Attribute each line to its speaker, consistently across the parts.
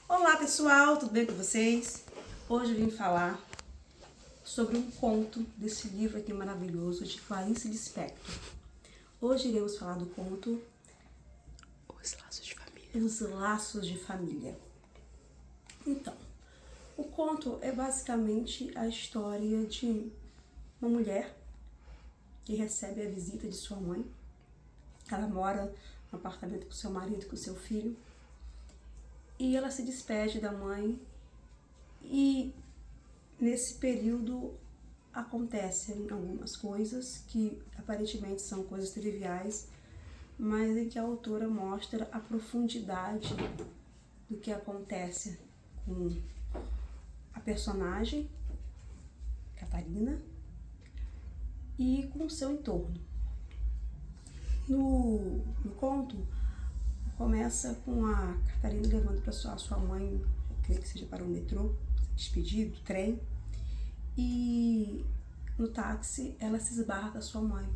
Speaker 1: Olá pessoal, tudo bem com vocês? Hoje eu vim falar sobre um conto desse livro aqui maravilhoso de Clarice Lispector. Hoje iremos falar do conto
Speaker 2: Os Laços de Família.
Speaker 1: Os Laços de Família. Então, o conto é basicamente a história de uma mulher que recebe a visita de sua mãe. Ela mora no apartamento com seu marido e com seu filho. E ela se despede da mãe e nesse período acontecem algumas coisas que aparentemente são coisas triviais, mas em que a autora mostra a profundidade do que acontece com a personagem, Catarina, e com o seu entorno. No conto, começa com a Catarina levando para sua mãe, creio que seja para o metrô, despedir do trem, e no táxi ela se esbarra com a sua mãe.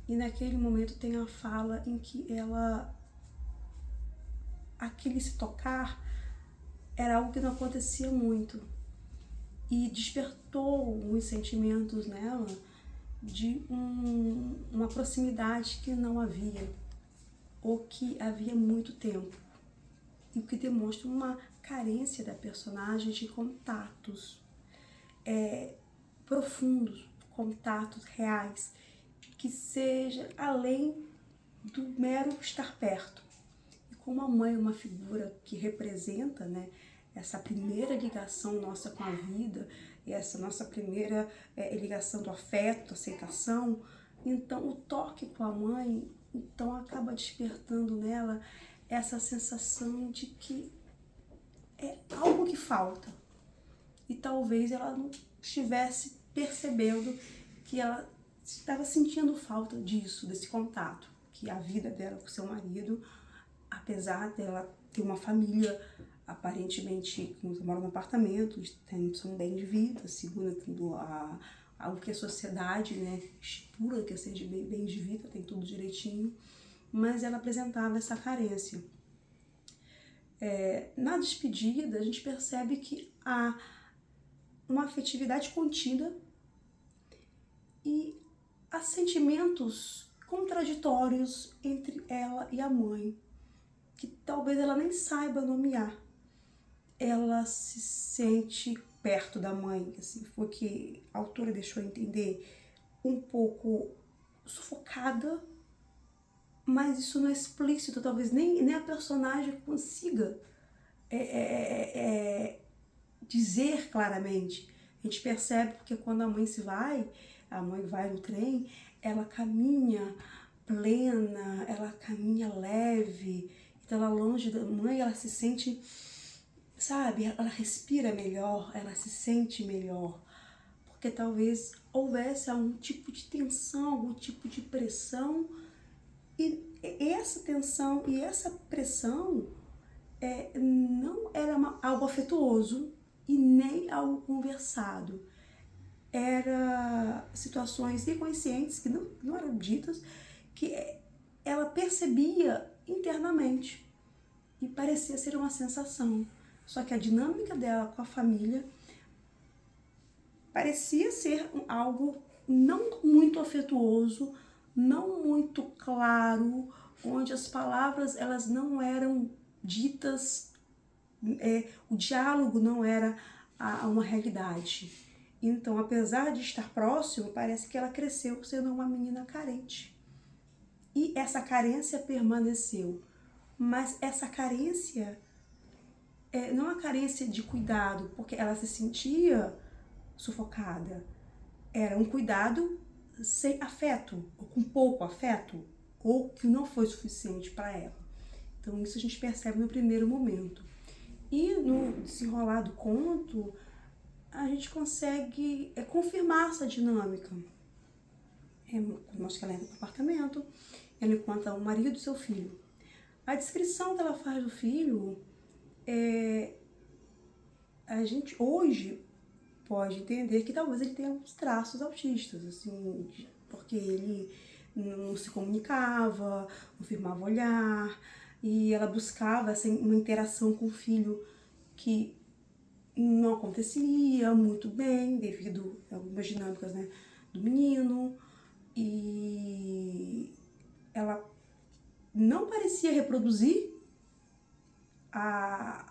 Speaker 1: E naquele momento tem a fala em que aquele se tocar era algo que não acontecia muito e despertou uns sentimentos nela de uma proximidade que não havia, ou que havia muito tempo, e o que demonstra uma carência da personagem de contatos profundos, contatos reais, que seja além do mero estar perto. E como a mãe é uma figura que representa, né, essa primeira ligação nossa com a vida, essa nossa primeira ligação do afeto, aceitação, então o toque com a mãe então acaba despertando nela essa sensação de que é algo que falta. E talvez ela não estivesse percebendo que ela estava sentindo falta disso, desse contato, que a vida dela com seu marido, apesar dela ter uma família, aparentemente, mora num apartamento, são bem de vida, segundo tudo o que a sociedade, né, estipula que é ser de bem de vida, tem tudo direitinho, mas ela apresentava essa carência. Na despedida, a gente percebe que há uma afetividade contida e há sentimentos contraditórios entre ela e a mãe, que talvez ela nem saiba nomear. Ela se sente perto da mãe, assim, foi o que a autora deixou entender, um pouco sufocada, mas isso não é explícito, talvez nem a personagem consiga dizer claramente. A gente percebe porque quando a mãe vai no trem, ela caminha plena, ela caminha leve, então ela longe da mãe, ela se sente, sabe, ela respira melhor, ela se sente melhor, porque talvez houvesse algum tipo de tensão, algum tipo de pressão, e essa tensão e essa pressão não era algo afetuoso e nem algo conversado. Era situações inconscientes que não eram ditas, que ela percebia internamente e parecia ser uma sensação. Só que a dinâmica dela com a família parecia ser algo não muito afetuoso, não muito claro, onde as palavras elas não eram ditas, o diálogo não era uma realidade. Então, apesar de estar próximo, parece que ela cresceu sendo uma menina carente. E essa carência permaneceu. Mas essa carência não é uma carência de cuidado, porque ela se sentia sufocada. Era um cuidado sem afeto, ou com pouco afeto, ou que não foi suficiente para ela. Então isso a gente percebe no primeiro momento. E no desenrolar do conto, a gente consegue confirmar essa dinâmica. Mostra que ela entra no apartamento, ela encontra o marido do seu filho. A descrição que ela faz do filho, a gente hoje pode entender que talvez ele tenha uns traços autistas, assim, porque ele não se comunicava, não firmava olhar, e ela buscava uma interação com o filho que não acontecia muito bem devido a algumas dinâmicas, né, do menino, e ela não parecia reproduzir a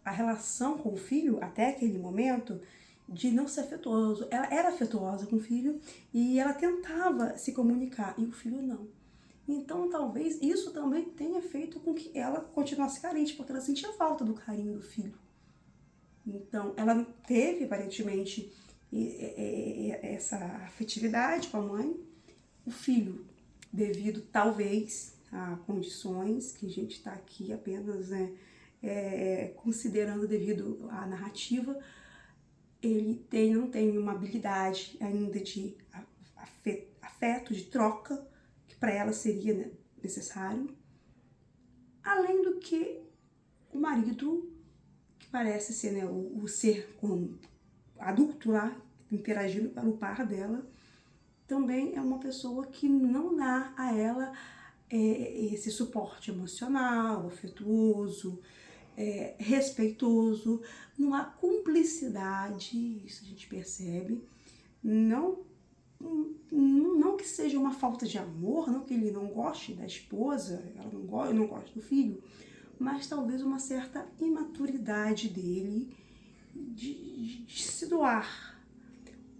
Speaker 1: relação com o filho até aquele momento de não ser afetuoso. Ela era afetuosa com o filho e ela tentava se comunicar e o filho não. Então talvez isso também tenha feito com que ela continuasse carente, porque ela sentia falta do carinho do filho. Então ela teve aparentemente essa afetividade com a mãe. O filho, devido talvez a condições que a gente está aqui apenas, né, considerando devido à narrativa, ele não tem uma habilidade ainda de afeto, de troca, que para ela seria, né, necessário. Além do que o marido, que parece ser, né, o ser adulto lá, interagindo pelo par dela, também é uma pessoa que não dá a ela esse suporte emocional, afetuoso, respeitoso, não há cumplicidade, isso a gente percebe, não que seja uma falta de amor, não que ele não goste da esposa, ela não gosta do filho, mas talvez uma certa imaturidade dele de se doar,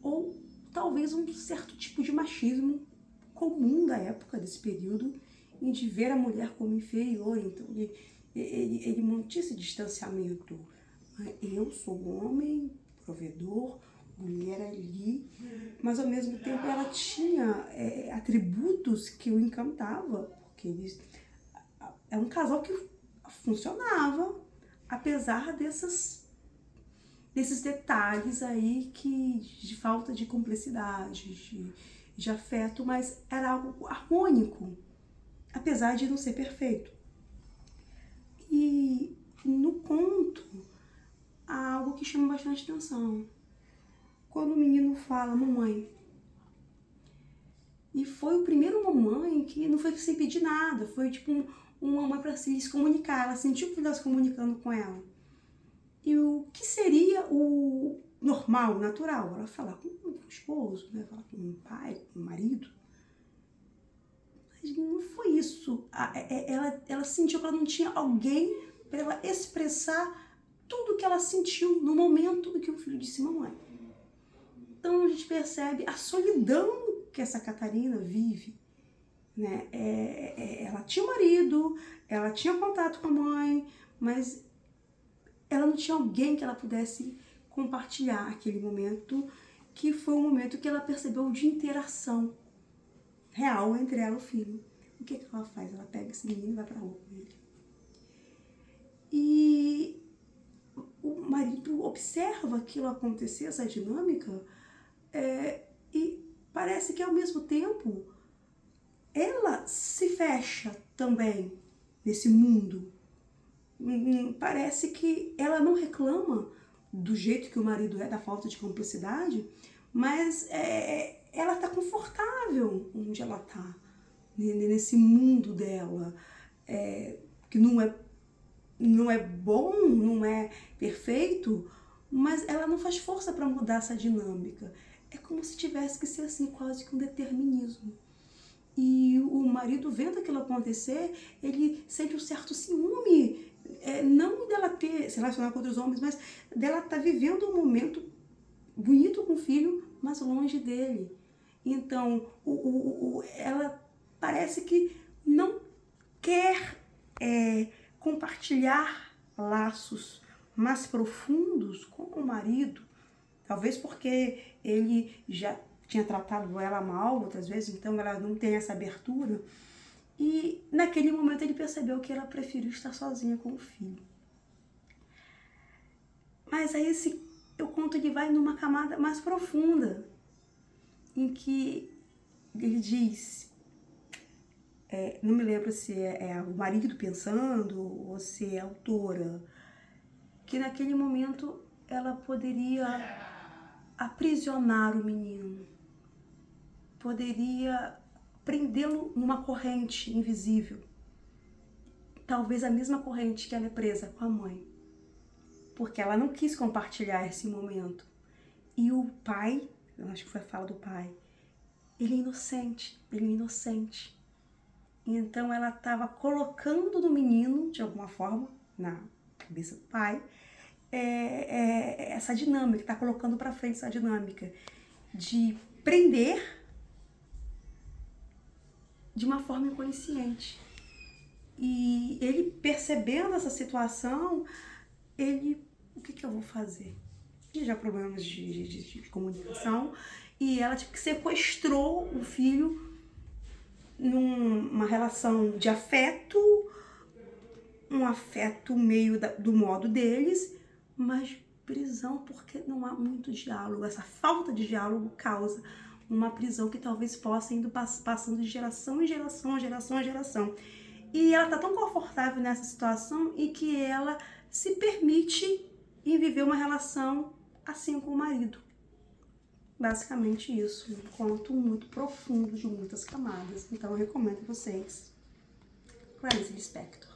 Speaker 1: ou talvez um certo tipo de machismo comum da época, desse período, em de ver a mulher como inferior. Então ele mantinha esse distanciamento. Eu sou homem, provedor, mulher ali, mas ao mesmo tempo ela tinha atributos que o encantava, porque eles é um casal que funcionava, apesar desses detalhes aí de falta de cumplicidade, de afeto, mas era algo harmônico, apesar de não ser perfeito. E no conto há algo que chama bastante atenção. Quando o menino fala, mamãe, e foi o primeiro mamãe que não foi sem pedir nada, foi tipo uma mãe para se comunicar, ela sentiu que estava se comunicando com ela. E o que seria o normal, natural? Ela falar com o esposo, né? Falar com o pai, com o marido. Mas não foi isso. Ela sentiu que ela não tinha alguém para ela expressar tudo o que ela sentiu no momento em que o filho disse mamãe. Então a gente percebe a solidão que essa Catarina vive, né? Ela tinha um marido, ela tinha contato com a mãe, mas ela não tinha alguém que ela pudesse compartilhar aquele momento, que foi um momento que ela percebeu de interação real entre ela e o filho. O que ela faz? Ela pega esse menino e vai pra rua com ele. E o marido observa aquilo acontecer, essa dinâmica, e parece que ao mesmo tempo ela se fecha também nesse mundo. Parece que ela não reclama do jeito que o marido é, da falta de cumplicidade, mas ela está confortável onde ela está, nesse mundo dela, que não é bom, não é perfeito, mas ela não faz força para mudar essa dinâmica. É como se tivesse que ser assim, quase que um determinismo. E o marido, vendo aquilo acontecer, ele sente um certo ciúme, não dela se relacionar com outros homens, mas dela estar vivendo um momento bonito com o filho, mas longe dele. Então, ela parece que não quer compartilhar laços mais profundos com o marido, talvez porque ele já tinha tratado ela mal outras vezes, então ela não tem essa abertura. E naquele momento ele percebeu que ela preferiu estar sozinha com o filho. Mas aí o conto ele vai numa camada mais profunda, em que ele diz, não me lembro se é o marido pensando ou se é a autora, que naquele momento ela poderia aprisionar o menino, poderia prendê-lo numa corrente invisível, talvez a mesma corrente que ela é presa com a mãe. Porque ela não quis compartilhar esse momento. E o pai, eu acho que foi a fala do pai, ele é inocente, Então ela estava colocando no menino, de alguma forma, na cabeça do pai, essa dinâmica, está colocando para frente essa dinâmica de prender de uma forma inconsciente. E ele percebendo essa situação, o que eu vou fazer? E já problemas de comunicação, e ela tipo, que sequestrou o filho numa relação de afeto, um afeto meio do modo deles, mas prisão porque não há muito diálogo. Essa falta de diálogo causa uma prisão que talvez possa indo passando de geração em geração. E ela tá tão confortável nessa situação e que ela se permite em viver uma relação assim com o marido. Basicamente isso, um conto muito profundo, de muitas camadas. Então eu recomendo vocês. Clarice Lispector.